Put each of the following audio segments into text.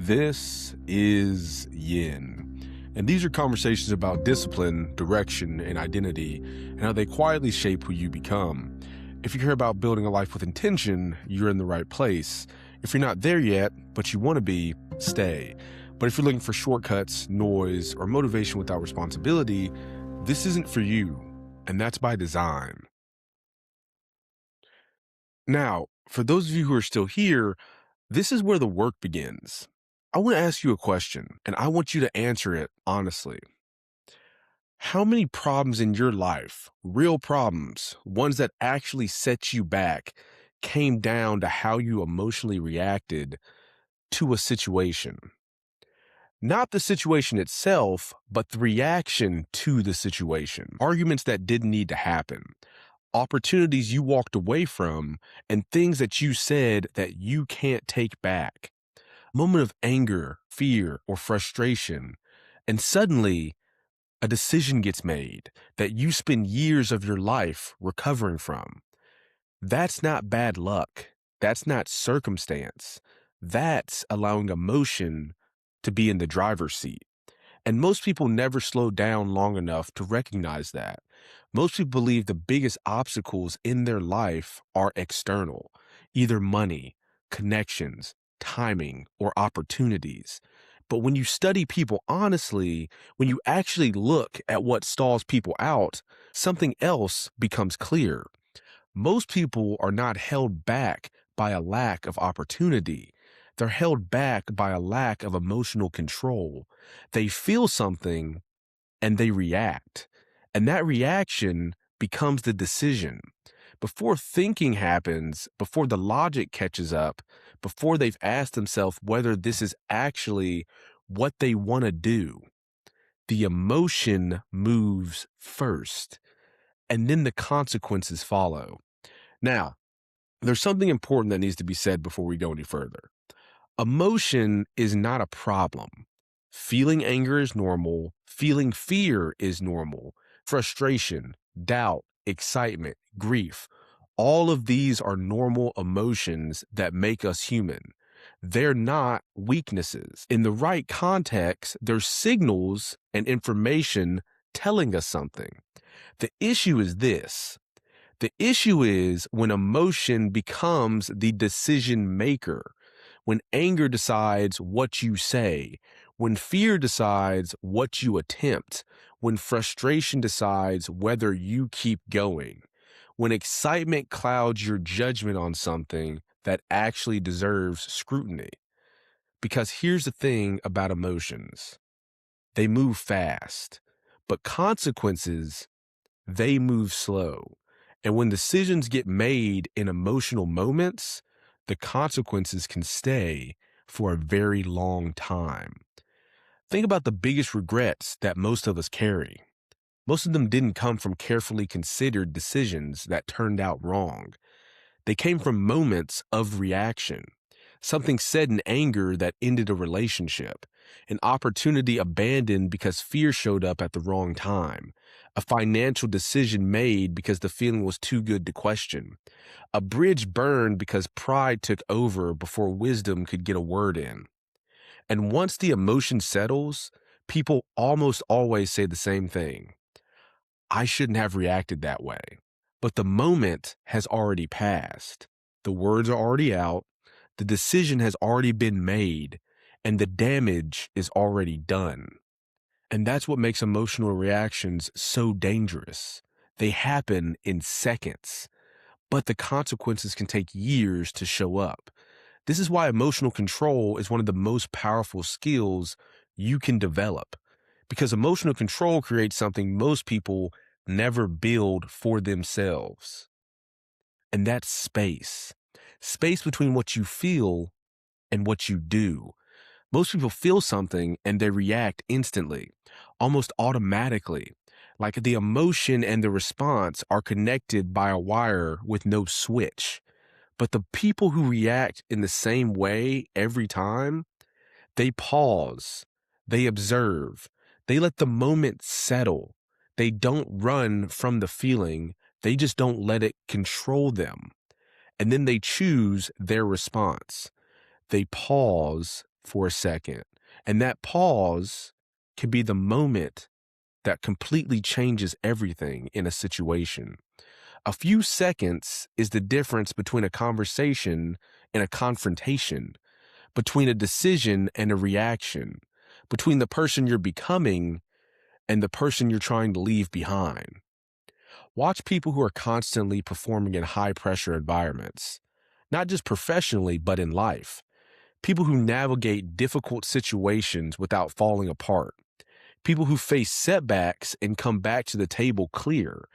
This is Yin, and these are conversations about discipline, direction, and identity, and how they quietly shape who you become. If you care about building a life with intention, you're in the right place. If you're not there yet, but you want to be, stay. But if you're looking for shortcuts, noise, or motivation without responsibility, this isn't for you, and that's by design. Now, for those of you who are still here, this is where the work begins. I want to ask you a question, and I want you to answer it honestly. How many problems in your life, real problems, ones that actually set you back, came down to how you emotionally reacted to a situation? Not the situation itself, but the reaction to the situation. Arguments that didn't need to happen, opportunities you walked away from, and things that you said that you can't take back. Moment of anger, fear, or frustration, and suddenly a decision gets made that you spend years of your life recovering from. That's not bad luck. That's not circumstance. That's allowing emotion to be in the driver's seat. And most people never slow down long enough to recognize that. Most people believe the biggest obstacles in their life are external, either money, connections, timing, or opportunities. But when you study people honestly, when you actually look at what stalls people out, something else becomes clear. Most people are not held back by a lack of opportunity. They're held back by a lack of emotional control. They feel something and they react. And that reaction becomes the decision. Before thinking happens, before the logic catches up, before they've asked themselves whether this is actually what they want to do, the emotion moves first, and then the consequences follow. Now, there's something important that needs to be said before we go any further. Emotion is not a problem. Feeling anger is normal. Feeling fear is normal. Frustration, doubt, excitement, grief. All of these are normal emotions that make us human. They're not weaknesses. In the right context, they're signals and information telling us something. The issue is this. The issue is when emotion becomes the decision maker, when anger decides what you say, when fear decides what you attempt, when frustration decides whether you keep going, when excitement clouds your judgment on something that actually deserves scrutiny. Because here's the thing about emotions. They move fast, but consequences, they move slow. And when decisions get made in emotional moments, the consequences can stay for a very long time. Think about the biggest regrets that most of us carry. Most of them didn't come from carefully considered decisions that turned out wrong. They came from moments of reaction. Something said in anger that ended a relationship, an opportunity abandoned because fear showed up at the wrong time, a financial decision made because the feeling was too good to question, a bridge burned because pride took over before wisdom could get a word in. And once the emotion settles, people almost always say the same thing. I shouldn't have reacted that way. But the moment has already passed. The words are already out. The decision has already been made, and the damage is already done. And that's what makes emotional reactions so dangerous. They happen in seconds, but the consequences can take years to show up. This is why emotional control is one of the most powerful skills you can develop, because emotional control creates something most people never build for themselves. And that's space. Space between what you feel and what you do. Most people feel something and they react instantly, almost automatically, like the emotion and the response are connected by a wire with no switch. But the people who react in the same way every time, they pause, they observe, they let the moment settle. They don't run from the feeling, they just don't let it control them. And then they choose their response. They pause, for a second. And that pause can be the moment that completely changes everything in a situation. A few seconds is the difference between a conversation and a confrontation, between a decision and a reaction, between the person you're becoming and the person you're trying to leave behind. Watch people who are constantly performing in high pressure environments, not just professionally, but in life. People who navigate difficult situations without falling apart. People who face setbacks and come back to the table clear.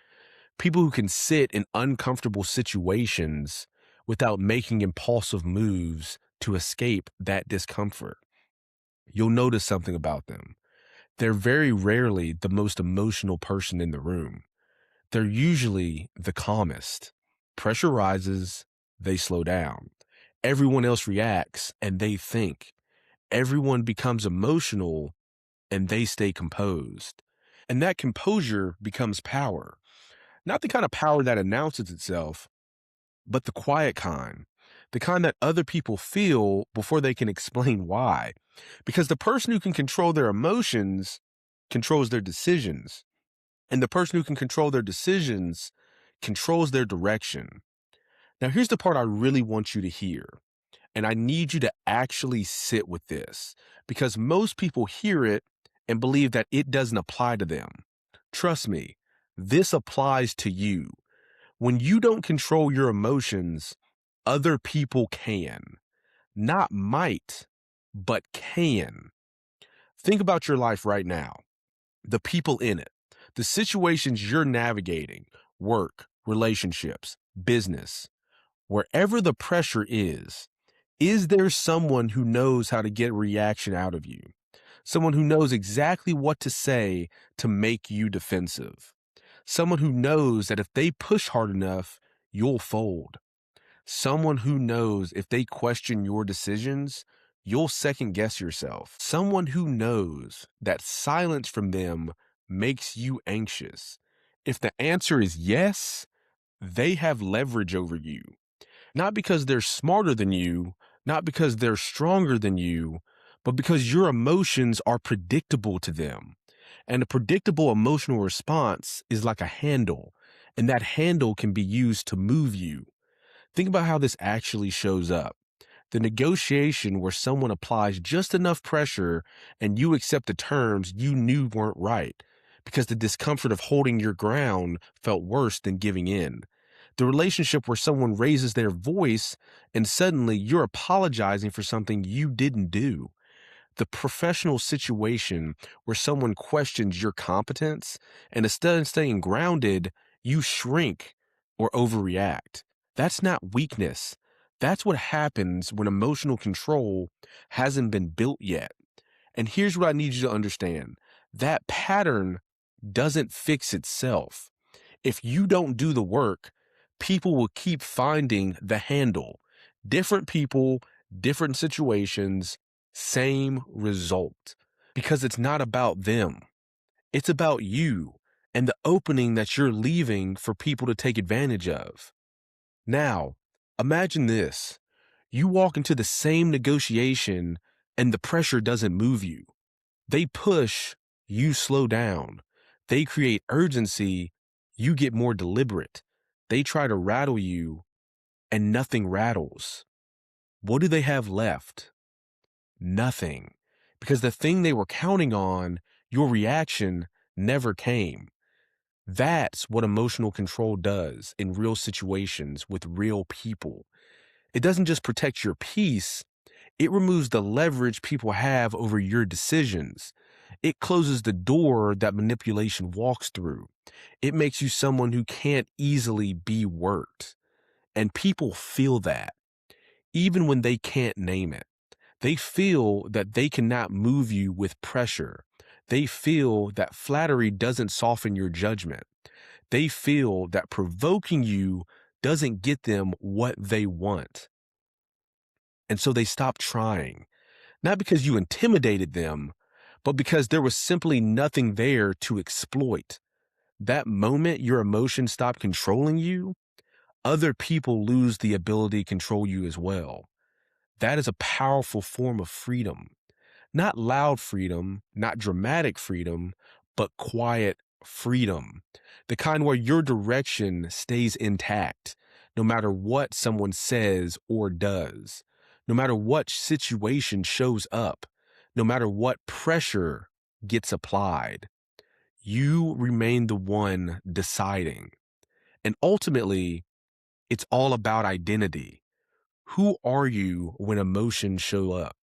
People who can sit in uncomfortable situations without making impulsive moves to escape that discomfort. You'll notice something about them. They're very rarely the most emotional person in the room. They're usually the calmest. Pressure rises, they slow down. Everyone else reacts and they think. Everyone becomes emotional and they stay composed. And that composure becomes power. Not the kind of power that announces itself, but the quiet kind, the kind that other people feel before they can explain why. Because the person who can control their emotions controls their decisions. And the person who can control their decisions controls their direction. Now, here's the part I really want you to hear. And I need you to actually sit with this because most people hear it and believe that it doesn't apply to them. Trust me, this applies to you. When you don't control your emotions, other people can. Not might, but can. Think about your life right now, the people in it, the situations you're navigating, work, relationships, business, wherever the pressure is there someone who knows how to get a reaction out of you? Someone who knows exactly what to say to make you defensive? Someone who knows that if they push hard enough, you'll fold? Someone who knows if they question your decisions, you'll second guess yourself? Someone who knows that silence from them makes you anxious? If the answer is yes, they have leverage over you. Not because they're smarter than you, not because they're stronger than you, but because your emotions are predictable to them. And a predictable emotional response is like a handle, and that handle can be used to move you. Think about how this actually shows up. The negotiation where someone applies just enough pressure and you accept the terms you knew weren't right because the discomfort of holding your ground felt worse than giving in. The relationship where someone raises their voice and suddenly you're apologizing for something you didn't do. The professional situation where someone questions your competence and instead of staying grounded, you shrink or overreact. That's not weakness. That's what happens when emotional control hasn't been built yet. And here's what I need you to understand. That pattern doesn't fix itself. If you don't do the work, people will keep finding the handle. Different people, different situations, same result. Because it's not about them. It's about you and the opening that you're leaving for people to take advantage of. Now, imagine this. You walk into the same negotiation and the pressure doesn't move you. They push, you slow down. They create urgency, you get more deliberate. They try to rattle you, and nothing rattles. What do they have left? Nothing. Because the thing they were counting on, your reaction, never came. That's what emotional control does in real situations with real people. It doesn't just protect your peace, it removes the leverage people have over your decisions. It closes the door that manipulation walks through. It makes you someone who can't easily be worked. And people feel that, even when they can't name it. They feel that they cannot move you with pressure. They feel that flattery doesn't soften your judgment. They feel that provoking you doesn't get them what they want. And so they stop trying. Not because you intimidated them, but because there was simply nothing there to exploit. That moment your emotions stop controlling you, other people lose the ability to control you as well. That is a powerful form of freedom. Not loud freedom, not dramatic freedom, but quiet freedom. The kind where your direction stays intact, no matter what someone says or does, no matter what situation shows up, no matter what pressure gets applied. You remain the one deciding. And ultimately, it's all about identity. Who are you when emotions show up?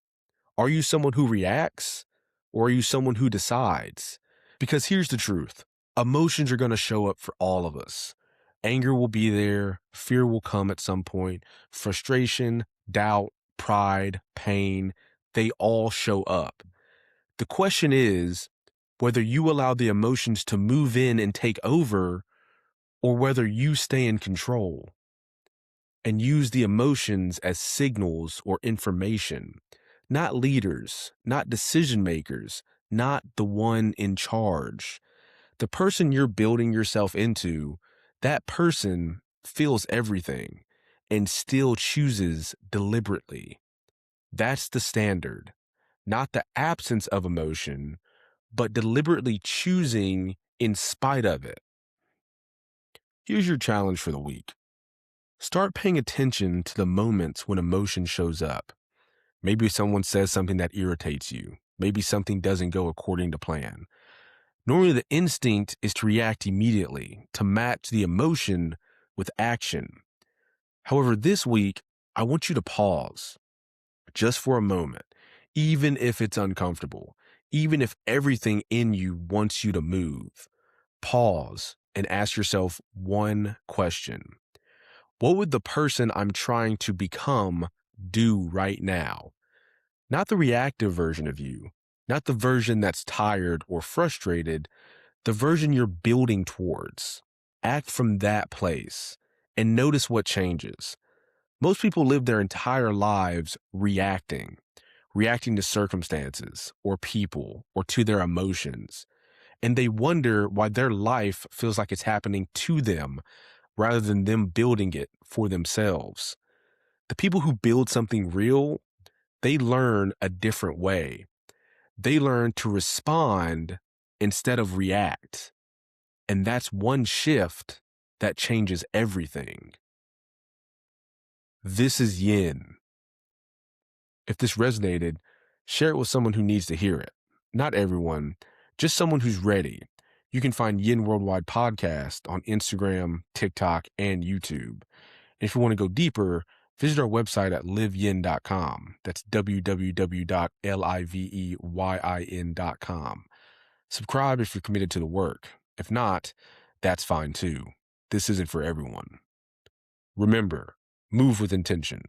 Are you someone who reacts or are you someone who decides? Because here's the truth. Emotions are going to show up for all of us. Anger will be there. Fear will come at some point. Frustration, doubt, pride, pain, they all show up. The question is whether you allow the emotions to move in and take over or whether you stay in control and use the emotions as signals or information, not leaders, not decision makers, not the one in charge. The person you're building yourself into, that person feels everything and still chooses deliberately. That's the standard, not the absence of emotion, but deliberately choosing in spite of it. Here's your challenge for the week. Start paying attention to the moments when emotion shows up. Maybe someone says something that irritates you. Maybe something doesn't go according to plan. Normally, the instinct is to react immediately, to match the emotion with action. However, this week, I want you to pause just for a moment, even if it's uncomfortable, even if everything in you wants you to move. Pause and ask yourself one question. What would the person I'm trying to become do right now? Not the reactive version of you, not the version that's tired or frustrated, the version you're building towards. Act from that place and notice what changes. Most people live their entire lives reacting to circumstances or people or to their emotions. And they wonder why their life feels like it's happening to them rather than them building it for themselves. The people who build something real, they learn a different way. They learn to respond instead of react. And that's one shift that changes everything. This is Yin. If this resonated, share it with someone who needs to hear it. Not everyone, just someone who's ready. You can find Yin Worldwide Podcast on Instagram, TikTok, and YouTube. And if you want to go deeper, visit our website at liveyin.com. That's www.liveyin.com. Subscribe if you're committed to the work. If not, that's fine too. This isn't for everyone. Remember, move with intention.